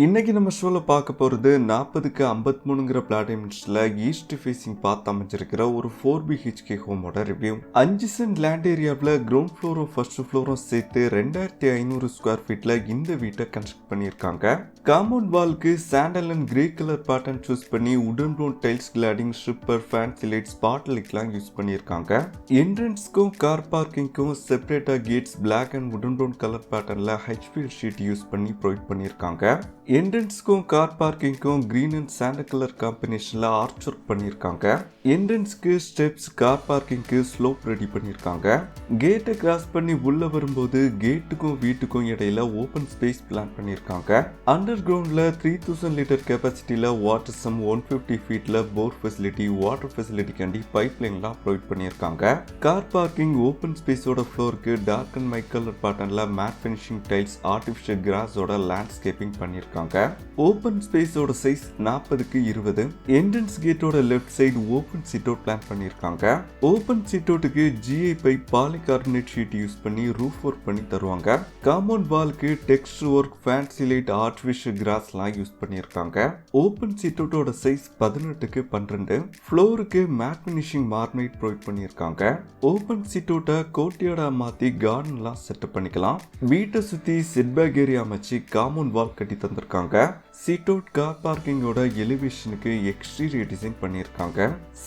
இன்னைக்கு நம்ம ஷோவில் பார்க்க போகிறது 40க்கு 53ங்கிற பிளாட்டினம்ஸில் ஈஸ்ட் ஃபேஸிங் பார்த்து அமைஞ்சிருக்கிற ஒரு 4BHK ஹோமோட ரிவ்யூ. 5 சென்ட் லேண்ட் ஏரியாவில் கிரவுண்ட் ஃப்ளோரும் ஃபர்ஸ்ட் ஃப்ளோரும் சேர்த்து 2500 ஸ்கொயர் ஃபீட்டில் இந்த வீட்டை கன்ஸ்ட்ரக்ட் பண்ணியிருக்காங்க. காம்பவுண்ட் வால்க்கு sandal and grey colour pattern choose பண்ணி wooden brown tiles cladding, stripper, fancy light, spot லைட்லாம் யூஸ் பண்ணியிருக்காங்க. என்ட்ரன்ஸ்க்கும் கார் பார்க்கிங்க்கும் செப்பரேட்டாக gates black and wooden brown colour பேட்டர்னில் ஹெச்பிஎல் ஷீட் யூஸ் பண்ணி ப்ரொவைட் பண்ணியிருக்காங்க. என்ட்ரன்ஸ்க்கும் கார் பார்க்கிங்க்கும் கிரீன் அண்ட் சாண்டல் கலர் காம்பினேஷன்ல ஆர்ச் ஒர்க் பண்ணியிருக்காங்க. என்ட்ரன்ஸ்க்கு ஸ்டெப்ஸ், கார் பார்க்கிங்க்கு ஸ்லோப் ரெடி பண்ணியிருக்காங்க. கேட்டை கிராஸ் பண்ணி உள்ள வரும்போது கேட்டுக்கும் வீட்டுக்கும் இடையில ஓபன் ஸ்பேஸ் பிளான் பண்ணியிருக்காங்க. அண்டர் கிரவுண்ட்ல 3000 லிட்டர் கெப்பாசிட்டியில வாட்டர் சம் 150 ஃபீட்ல போர் ஃபெசிலிட்டி, வாட்டர் ஃபெசிலிட்டிக்காண்டி பைப் லைன்லாம் ப்ரொவைட் பண்ணியிருக்காங்க. கார் பார்க்கிங் ஓபன் ஸ்பேஸோட ஃப்ளோருக்கு டார்க் அண்ட் மைட் கலர் பேட்டர்ன்ல மேட் ஃபினிஷிங் டைல்ஸ், ஆர்டிஃபிஷியல் கிராஸோட லேண்ட்ஸ்கேப்பிங் பண்ணியிருக்காங்க. ஓபன் ஸ்பேஸோட சைஸ் 40க்கு 20. என்ட்ரன்ஸ் கேட்டோட left side open sit out plan பண்ணியிருக்காங்க. Open sit அவுட்டுக்கு GI pipe, polycarbonate sheet use பண்ணி ரூஃப் ஒர்க் பண்ணி தருவாங்க. காம்பவுண்ட் வால்க்கு texture work, fancy light, artificial கிராஸ்லாம் யூஸ் பண்ணியிருக்காங்க. ஓபன் சிட் அவுட்டோட சைஸ் 18க்கு 12. ஃப்ளோருக்கு மேட் ஃபினிஷிங் மார்மைட் ப்ரொவைட் பண்ணியிருக்காங்க. ஓபன் சிட் அவுட்டை கோர்ட்யார்டா மாத்தி கார்டன்லாம் செட்டப் பண்ணிக்கலாம். வீட்டை சுத்தி செட்பேக் ஏரியா அமைச்சு காம்பவுண்ட் வால் கட்டி தந்திருக்காங்க. சீட் அவுட் கார் பார்க்கிங்கோட எலிவேஷனுக்கு எக்ஸ்டீரியர் டிசைன் பண்ணியிருக்காங்க.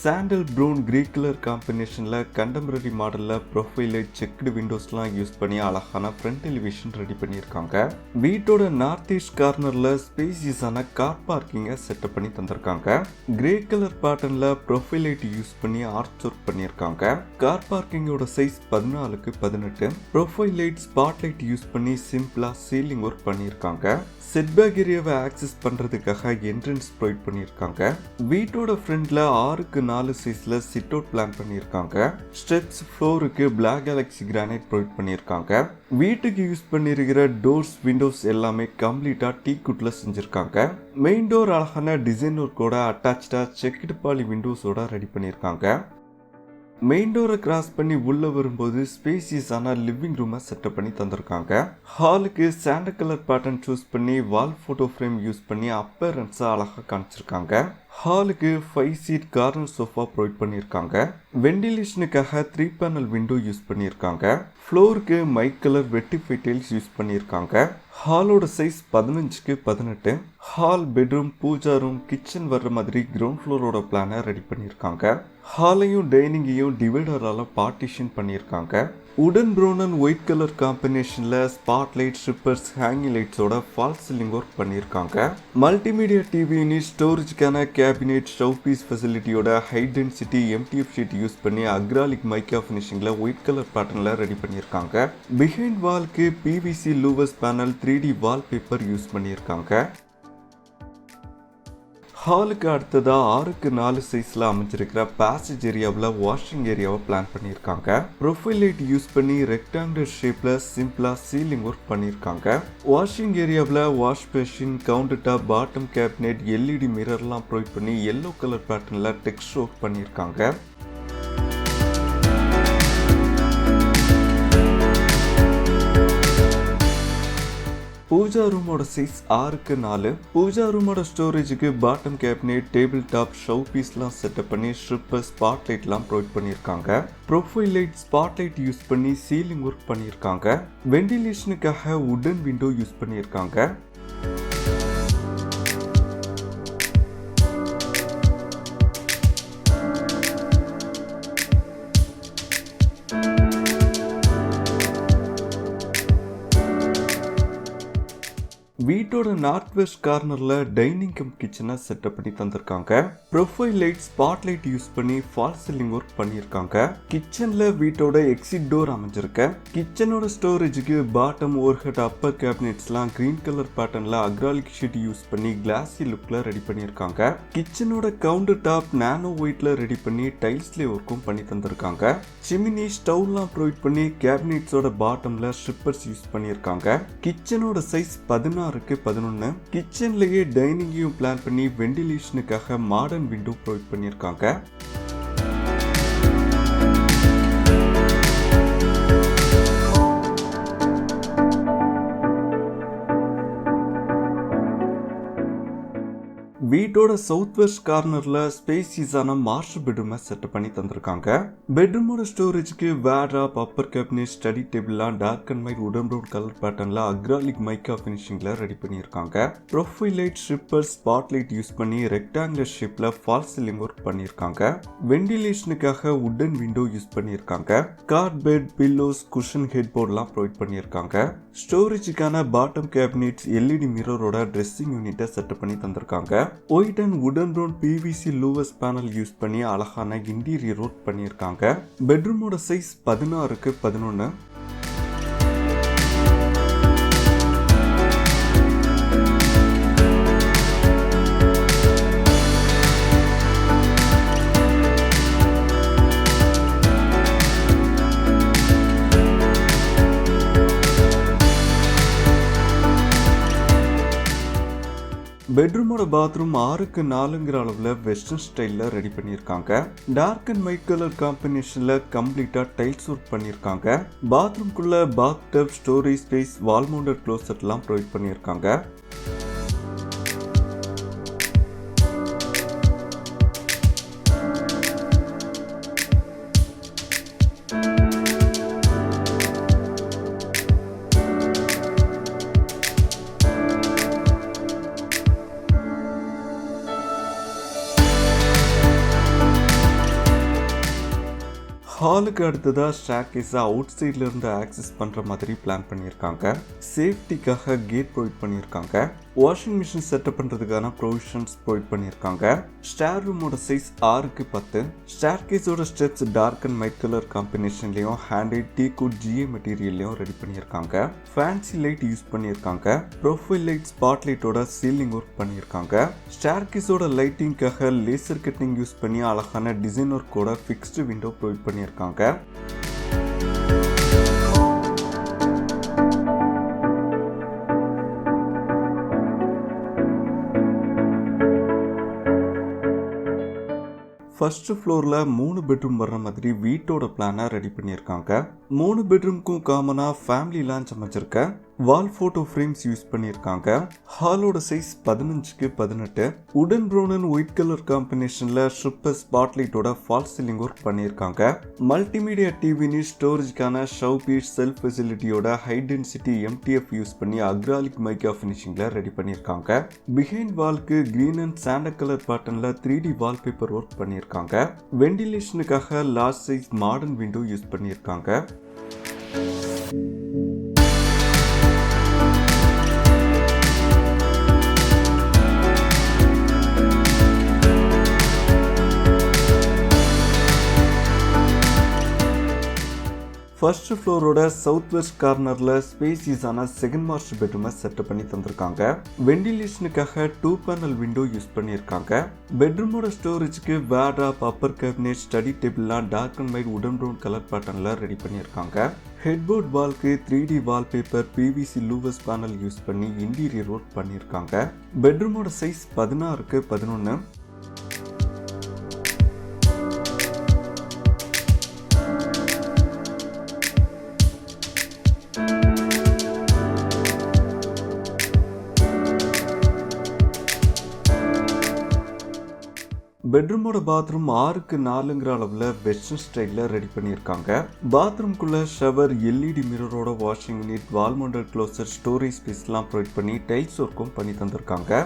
சாண்டல் ப்ரௌன் கிரே கலர் காம்பினேஷன்ல கண்டெம்பரரி மாடல்ல ப்ரொஃபைல் செக்டு விண்டோஸ்லாம் யூஸ் பண்ணி அழகான ஃப்ரண்ட் எலிவேஷன் ரெடி பண்ணியிருக்காங்க. வீட்டோட நார்த் ஈஸ்ட் கார்னர்ல ஸ்பேசியஸான கார் பார்க்கிங்கை செட்டப் பண்ணி தந்திருக்காங்க. கிரே கலர் பேட்டர்ன்ல ப்ரொஃபைல் லைட் யூஸ் பண்ணி ஆர்ச் ஒர்க் பண்ணியிருக்காங்க. கார் பார்க்கிங்கோட சைஸ் 14க்கு 18. Profile light, spot light use பண்ணி சிம்பிளா சீலிங் ஒர்க் பண்ணியிருக்காங்க. செட்பேக் ஏரியாவை ஆக்சஸ் பண்றதுக்காக என்ட்ரன்ஸ் ப்ரொவைட் பண்ணியிருக்காங்க. வீட்டோட ஃப்ரண்ட்ல 6க்கு 4 சைஸ்ல சிட் அவுட் பிளான் பண்ணியிருக்காங்க. ஸ்டெப்ஸ், ஃப்ளோருக்கு பிளாக் கேலக்ஸி கிரானைட் ப்ரொவைட் பண்ணியிருக்காங்க. வீட்டுக்கு யூஸ் பண்ணியிருக்கிற டோர்ஸ், விண்டோஸ் எல்லாமே கம்ப்ளீட்டா டீக் வுட்ல செஞ்சிருக்காங்க. மெயின் டோர் அழகான டிசைன் ஒர்க்கோட அட்டாச்சா செக்டு பாலி விண்டோஸோட ரெடி பண்ணியிருக்காங்க. மெயின் டோரை கிராஸ் பண்ணி உள்ள வரும்போது ஸ்பேசியஸான லிவிங் ரூமை செட்டப் பண்ணி தந்திருக்காங்க. ஹாலுக்கு சாண்டல் கலர் பேட்டர்ன் சூஸ் பண்ணி வால் போட்டோ ஃப்ரேம் யூஸ் பண்ணி அப்பேரன்ஸா அழகா காமிச்சிருக்காங்க. ஹாலுக்கு 5 சீட் கார்னர் சோஃபா ப்ரொவைட் பண்ணியிருக்காங்க. வெண்டிலேஷனுக்காக 3 பேனல் விண்டோ யூஸ் பண்ணியிருக்காங்க. ஃப்ளோருக்கு மைட் கலர் வெட்டிஃபை டைல்ஸ் யூஸ் பண்ணியிருக்காங்க. ஹாலோட சைஸ் 15க்கு 18. Hall, bedroom, puja room, kitchen வர்ற மாதிரி கிரவுண்ட் ஃப்ளோரோட பிளானை ரெடி பண்ணியிருக்காங்க. ஹாலையும் டைனிங்கையும் டிவைடரால பார்ட்டிஷன் பண்ணியிருக்காங்க. Wooden brown and white colour காம்பினேஷன்ல ஸ்பாட் லைட், ஸ்ட்ரிப்பர்ஸ், ஹேங்கிங் லைட்ஸோட ஃபால் சீலிங் ஒர்க் பண்ணியிருக்காங்க. மல்டிமீடியா டிவி யூனிட், ஸ்டோரேஜ்க்கான கேபினெட், ஷவ் பீஸ் ஃபெசிலிட்டியோட high density MTF sheet use பண்ணி அக்ராலிக் மைக்கா ஃபினிஷிங்ல ஒயிட் கலர் பேட்டர்ன்ல ரெடி பண்ணியிருக்காங்க. பிஹைண்ட் வால்க்கு PVC louvers panel, 3D wall paper use பண்ணியிருக்காங்க. ஹாலுக்கு அடுத்ததா 6க்கு 4 சைஸ்ல அமைஞ்சிருக்கிற பேசேஜ் ஏரியாவில் வாஷிங் ஏரியாவை பிளான் பண்ணியிருக்காங்க. ப்ரொஃபைல் லைட் யூஸ் பண்ணி ரெக்டாங்குலர் ஷேப்ல சிம்பிளா சீலிங் ஒர்க் பண்ணியிருக்காங்க. வாஷிங் ஏரியாவில் wash basin, counter top, bottom cabinet, LED மிரர்லாம் ப்ரொவைட் பண்ணி எல்லோ கலர் பேட்டர்ன்ல டெக்ஸ்டர் ஒர்க் பண்ணியிருக்காங்க. பூஜா ரூமோட சைஸ் 6க்கு 4. பூஜா ரூமோட ஸ்டோரேஜுக்கு bottom cabinet, table top, show பீஸ்லாம் செட்டப் பண்ணி ஸ்ட்ரிப்பர், ஸ்பாட் லைட்லாம் ப்ரொவைட் பண்ணியிருக்காங்க. Profile light, spot light use பண்ணி சீலிங் ஒர்க் பண்ணியிருக்காங்க. வெண்டிலேஷனுக்காக உடன் விண்டோ யூஸ் பண்ணியிருக்காங்க. வீட்டோட நார்த் வெஸ்ட் கார்னர்ல டைனிங் கம் கிச்சனை செட்டப் பண்ணி தந்திருக்காங்க. Profile light, spot light use பண்ணி ஃபால் சீலிங் ஒர்க் பண்ணியிருக்காங்க. கிச்சன்ல வீட்டோட எக்ஸிட் டோர் அமைஞ்சிருக்கு. கிச்சனோட ஸ்டோரேஜுக்கு பாட்டம், ஓவர்ஹெட், அப்பர் கேபினெட்ஸ்லாம் கிரீன் கலர் பேட்டர்ன்ல அக்ராலிக் ஷீட் யூஸ் பண்ணி கிளாஸி லுக்ல ரெடி பண்ணியிருக்காங்க. கிச்சனோட கவுண்டர் டாப் நானோ ஒயிட்ல ரெடி பண்ணி டைல்ஸ்ல ஒர்க்கும் பண்ணி தந்திருக்காங்க. சிமினி, ஸ்டவ்லாம் ப்ரொவைட் பண்ணி கேபினெட்ஸோட பாட்டம்ல ஸ்ட்ரிப்பர்ஸ் யூஸ் பண்ணியிருக்காங்க. கிச்சனோட சைஸ் 16க்கு 11. கிச்சன்லயே டைனிங்கையும் பிளான் பண்ணி வெண்டிலேஷனுக்காக மாடர்ன் விண்டோ ப்ரொவைட் பண்ணியிருக்காங்க. வீட்டோட சவுத் வெஸ்ட் கார்னர்ல ஸ்பேசியஸான மாஸ்டர் பெட்ரூமை செட்டப் பண்ணி தந்திருக்காங்க. பெட்ரூமோட ஸ்டோரேஜ்க்கு வேர்ட்ராப், அப்பர் கேபினெட், ஸ்டடி டேபிள்லாம் dark and white wooden brown colour பேட்டர்ன்ல அக்ராலிக் மைக்கா ஃபினிஷிங்ல ரெடி பண்ணியிருக்காங்க. Profile light, stripper, spot light use பண்ணி ரெக்டாங்குலர் ஷேப்ல ஃபால் சீலிங் ஒர்க் பண்ணியிருக்காங்க. வென்டிலேஷனுக்காக வுடன் விண்டோ யூஸ் பண்ணியிருக்காங்க. Cot bed, pillows, cushion, head போர்ட்லாம் ப்ரொவைட் பண்ணியிருக்காங்க. ஸ்டோரேஜுக்கான பாட்டம் கேபினெட்ஸ் எல்இடி மிரரோட ட்ரெஸ்ஸிங் யூனிட்டை செட்டப் பண்ணி தந்திருக்காங்க. White and wooden brown PVC louvers panel use பண்ணி அழகான இன்டீரியர் ஒர்க் பண்ணியிருக்காங்க. பெட்ரூமோட சைஸ் 16x11. பெட்ரூமோட பாத்ரூம் 6x4 அளவுல வெஸ்டர்ன் ஸ்டைல்ல ரெடி பண்ணியிருக்காங்க. டார்க் அண்ட் ஒயிட் கலர் காம்பினேஷன்ல கம்ப்ளீட்டா டைல்ஸ் ஒர்க் பண்ணியிருக்காங்க. பாத்ரூம்குள்ள bath tub, storage space, wall mounted closet எல்லாம் ப்ரொவைட் பண்ணியிருக்காங்க. ஹாலுக்கு அடுத்ததா ஸ்டேர்கேஸை அவுட் சைட்ல இருந்து ஆக்சஸ் பண்ற மாதிரி பிளான் பண்ணியிருக்காங்க. சேஃப்டிக்காக கேட் ப்ரொவைட் பண்ணியிருக்காங்க. வாஷிங் மிஷின் செட்டப் பண்றதுக்கான ப்ரொவிஷன்ஸ் ப்ரொவைட் பண்ணியிருக்காங்க. ஸ்டேர் ரூமோட சைஸ் 6x10. ஸ்டேர்கேஸோட steps dark and white colour காம்பினேஷன்லயும் ஹேண்டட் டீக்வுட் ஜிஏ மெட்டீரியல்லையும் ரெடி பண்ணியிருக்காங்க. ஃபேன்சி லைட் யூஸ் பண்ணியிருக்காங்க. ப்ரொஃபைல் லைட், ஸ்பாட் லைட்டோட சீலிங் ஒர்க் பண்ணியிருக்காங்க. ஸ்டேர்கேஸோட லைட்டிங்காக லேசர் கட்டிங் யூஸ் பண்ணி அழகான டிசைன் ஒர்க்கோட ஃபிக்ஸ்டு விண்டோ ப்ரொவைட் பண்ணியிருக்காங்க. ஃபர்ஸ்ட் ஃப்ளோர்ல 3 பெட்ரூம் வர்ற மாதிரி வீட்டோட பிளானை ரெடி பண்ணியிருக்காங்க. 3 பெட்ரூம்க்கும் காமனா ஃபேமிலி லான்ச் அமைச்சிருக்க வால் போட்டோ ஃப்ரேம்ஸ் யூஸ் பண்ணியிருக்காங்க. ஹாலோட size 15x18. Wooden brown and white colour காம்பினேஷன்ல ஸ்ட்ரிப்பர், ஸ்பாட் லைட்டோட ஃபால் சீலிங் ஒர்க் பண்ணியிருக்காங்க. மல்டிமீடியா டிவி, ஸ்டோரேஜ்க்கான ஷவ் பீட், செல்ஃப் ஃபெசிலிட்டியோட ஹை டென்சிட்டி எம்டிஎஃப் யூஸ் பண்ணி அக்ராலிக் மைக்கா ஃபினிஷிங்ல ரெடி பண்ணியிருக்காங்க. பிஹைண்ட் வால்க்கு கிரீன் அண்ட் சாண்டல் கலர் பேட்டர்ன்ல 3D வால்பேப்பர் ஒர்க் பண்ணியிருக்காங்க. வென்டிலேஷனுக்காக large size modern window use பண்ணியிருக்காங்க. ஃபர்ஸ்ட் ஃப்ளோரோட சவுத் வெஸ்ட் கார்னர்ல ஸ்பேசியஸான செகண்ட் மாஸ்டர் பெட்ரூமை செட்டப் பண்ணி தந்திருக்காங்க. வென்டிலேஷனுக்காக 2 பேனல் விண்டோ யூஸ் பண்ணியிருக்காங்க. பெட்ரூமோட ஸ்டோரேஜ்க்கு வேர்ட்ராப், அப்பர் கேபினெட், ஸ்டடி டேபிள்லாம் dark and white wooden brown colour பேட்டர்ன்ல ரெடி பண்ணியிருக்காங்க. ஹெட்போர்ட் வால்க்கு 3D wallpaper, PVC louvers panel use பண்ணி இன்டீரியர் ஒர்க் பண்ணியிருக்காங்க. பெட்ரூமோட சைஸ் 16x11. பெட்ரூமோட பாத்ரூம் 6x4 அளவுல வெஸ்டர்ன் ஸ்டைல்ல ரெடி பண்ணியிருக்காங்க. பாத்ரூம்குள்ள ஷவர், எல்இடி மிரரோட washing unit, wall mounted closet, storage ஸ்பேஸ்லாம் ப்ரொவைட் பண்ணி டைல்ஸ் ஒர்க்கும் பண்ணி தந்திருக்காங்க.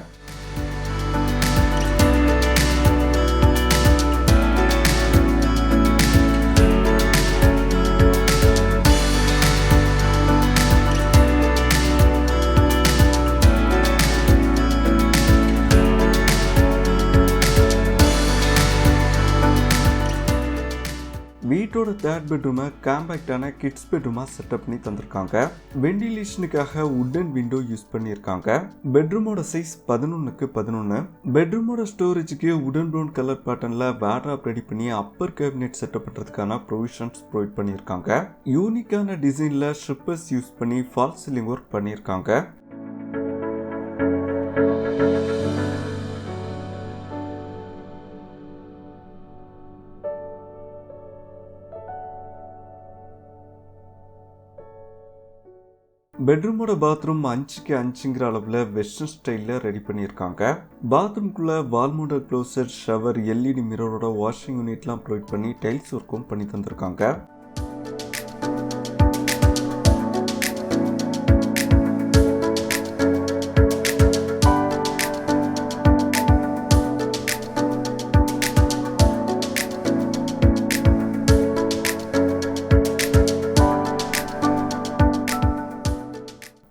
வீட்டோட தேர்ட் பெட்ரூமை காம்பேக்டான கிட்ஸ் பெட்ரூமா செட்டப் பண்ணி தந்திருக்காங்க. வென்டிலேஷனுக்காக வுடன் விண்டோ யூஸ் பண்ணியிருக்காங்க. பெட்ரூமோட சைஸ் 11x11. பெட்ரூமோட ஸ்டோரேஜுக்கு வுடன் ப்ரௌன் கலர் பேட்டர்ன்ல வேர்ட்ராப் ரெடி பண்ணி அப்பர் கேபினெட் செட்டப் பண்றதுக்கான ப்ரொவிஷன்ஸ் ப்ரொவைட் பண்ணியிருக்காங்க. யூனிக்கான டிசைன்ல ஸ்ட்ரிப்பர்ஸ் யூஸ் பண்ணி ஃபால் சீலிங் ஒர்க் பண்ணியிருக்காங்க. பெட்ரூமோட பாத்ரூம் 5க்கு 5ங்கிற அளவில் வெஸ்டர்ன் ஸ்டைலில் ரெடி பண்ணியிருக்காங்க. பாத்ரூம்குள்ள வால்மோட க்ளோசர், ஷவர், எல்இடி மிரரோட வாஷிங் யூனிட்லாம் ப்ரொவைட் பண்ணி டைல்ஸ் ஒர்க்கும் பண்ணி தந்திருக்காங்க.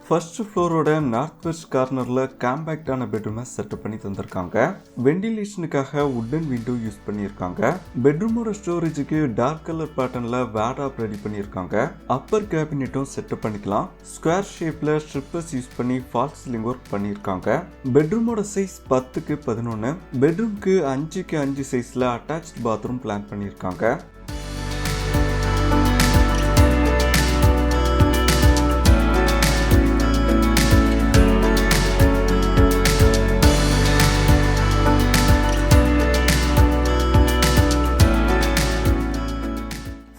ஃபர்ஸ்ட் ஃப்ளோரோட நார்த் வெஸ்ட் கார்னரில் காம்பேக்டான பெட்ரூமை செட்டப் பண்ணி தந்திருக்காங்க. வெண்டிலேஷனுக்காக வுட்டன் விண்டோ யூஸ் பண்ணியிருக்காங்க. பெட்ரூமோட ஸ்டோரேஜுக்கு டார்க் கலர் பேட்டர்னில் வேர்டாப் ரெடி பண்ணியிருக்காங்க. அப்பர் கேபினெட்டும் செட்டப் பண்ணிக்கலாம். ஸ்கொயர் ஷேப்பில் ஸ்ட்ரிப்பர்ஸ் யூஸ் பண்ணி ஃபால்ஸ் சீலிங் ஒர்க் பண்ணியிருக்காங்க. பெட்ரூமோட சைஸ் 10க்கு 11. பெட்ரூம்க்கு 5க்கு 5 சைஸில் அட்டாச்ட் பாத்ரூம் பிளான் பண்ணியிருக்காங்க.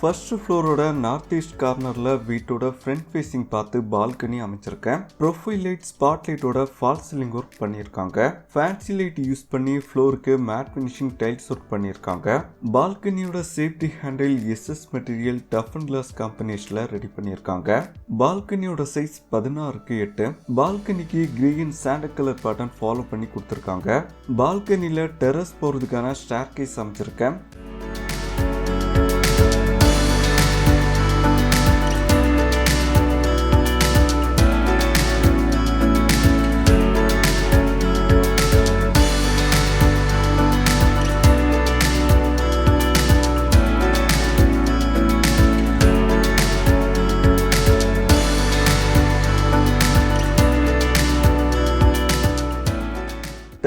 ஃபர்ஸ்ட் ஃப்ளோரோட நார்த் ஈஸ்ட் கார்னரில் வீட்டோட ஃப்ரண்ட் ஃபேஸிங் பார்த்து பால்கனி அமைச்சிருக்கேன். ப்ரொஃபைல் லைட், ஸ்பாட் லைட்டோட ஃபால்ஸ் சீலிங் ஒர்க் பண்ணியிருக்காங்க. ஃபேன்சி லைட் யூஸ் பண்ணி ஃப்ளோருக்கு மேட் ஃபினிஷிங் டைல்ஸ் ஒர்க் பண்ணியிருக்காங்க. பால்கனியோட safety handle SS material tough and glass காம்பினேஷனில் ரெடி பண்ணியிருக்காங்க. பால்கனியோட சைஸ் 16க்கு 8. பால்கனிக்கு green sandal colour pattern follow பண்ணி கொடுத்துருக்காங்க. பால்கனியில் டெரஸ் போகிறதுக்கான ஸ்டேர் கேஸ் அமைச்சிருக்கேன்.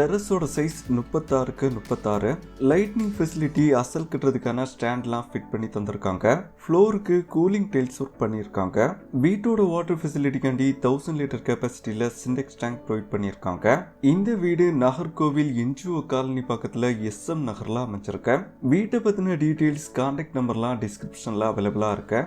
டெரஸோட சைஸ் 36க்கு 36. லைட்னிங் ஃபெசிலிட்டி, அசல் கட்டுறதுக்கான ஸ்டாண்ட்லாம் ஃபிட் பண்ணி தந்திருக்காங்க. ஃப்ளோருக்கு கூலிங் டைல்ஸ் ஒர்க் பண்ணியிருக்காங்க. வீட்டோட வாட்டர் ஃபெசிலிட்டிக்காண்டி 1000 லிட்டர் கெப்பாசிட்டியில் சிண்டெக்ஸ் டேங்க் ப்ரொவைட் பண்ணியிருக்காங்க. இந்த வீடு நாகர்கோவில் என்ஜிஓ காலனி பக்கத்தில் SM நகரில் அமைச்சிருக்கேன். வீட்டை பற்றின டீட்டெயில்ஸ், கான்டாக்ட் நம்பர்லாம் டிஸ்கிரிப்ஷனில் அவைலபிளாக இருக்கு.